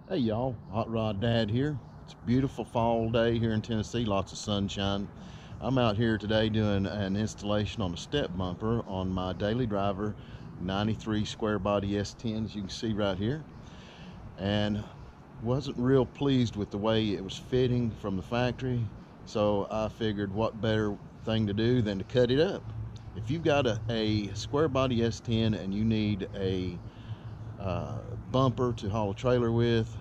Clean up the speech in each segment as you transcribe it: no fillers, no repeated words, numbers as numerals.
Hey y'all, Hot Rod Dad here. It's a beautiful fall day here in Tennessee, lots of sunshine. I'm out here today doing an installation on a step bumper on my daily driver 93 square body S10, as you can see right here. And wasn't real pleased with the way it was fitting from the factory, so I figured what better thing to do than to cut it up. If you've got a square body S10 and you need a bumper to haul a trailer with,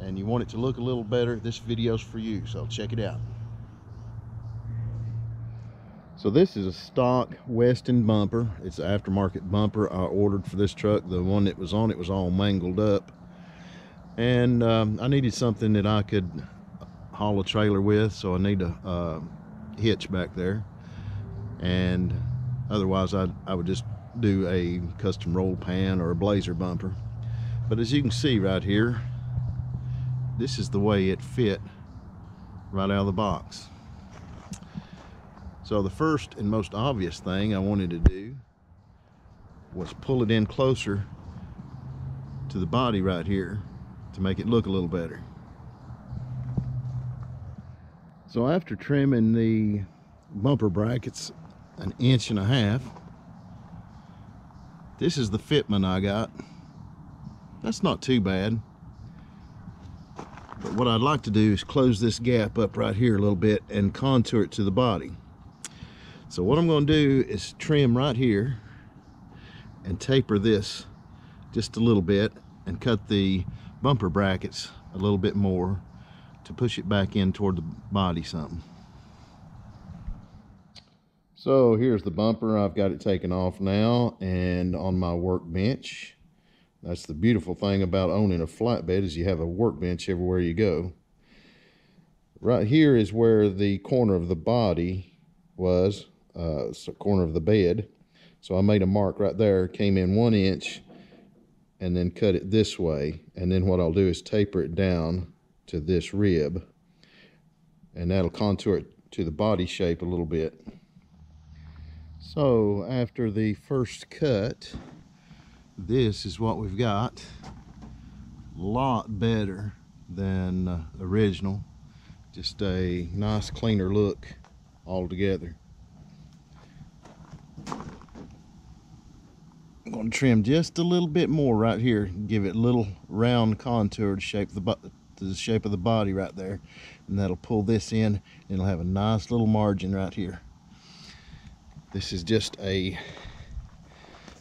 and you want it to look a little better, this video's for you, so check it out. So this is a stock Weston bumper. It's an aftermarket bumper I ordered for this truck. The one that was on it was all mangled up, and I needed something that I could haul a trailer with, so I need a hitch back there, and otherwise I would just do a custom roll pan or a blazer bumper. But as you can see right here, this is the way it fit right out of the box. So the first and most obvious thing I wanted to do was pull it in closer to the body right here to make it look a little better. So after trimming the bumper brackets 1.5 inches, this is the fitment I got. That's not too bad. But what I'd like to do is close this gap up right here a little bit and contour it to the body. So what I'm going to do is trim right here and taper this just a little bit and cut the bumper brackets a little bit more to push it back in toward the body something. So here's the bumper. I've got it taken off now and on my workbench. That's the beautiful thing about owning a flatbed, is you have a workbench everywhere you go. Right here is where the corner of the body was, corner of the bed. So I made a mark right there, came in 1 inch, and then cut it this way. And then what I'll do is taper it down to this rib, and that'll contour it to the body shape a little bit. So after the first cut, this is what we've got. A lot better than original. Just a nice cleaner look altogether. I'm going to trim just a little bit more right here, give it a little round contour to shape the shape of the body right there, and that'll pull this in, and it'll have a nice little margin right here. This is just a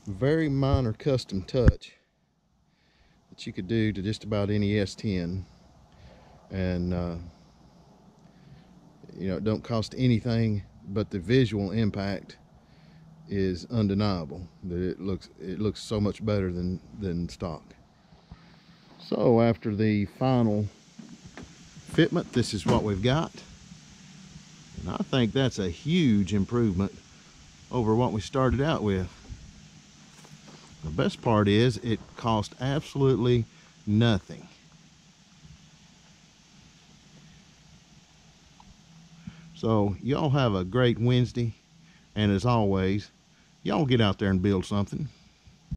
very minor custom touch that you could do to just about any S10, and you know, it don't cost anything, but the visual impact is undeniable. That it looks so much better than stock. So after the final fitment, this is what we've got, and I think that's a huge improvement over what we started out with. The best part is it cost absolutely nothing. So y'all have a great Wednesday, and as always, y'all get out there and build something.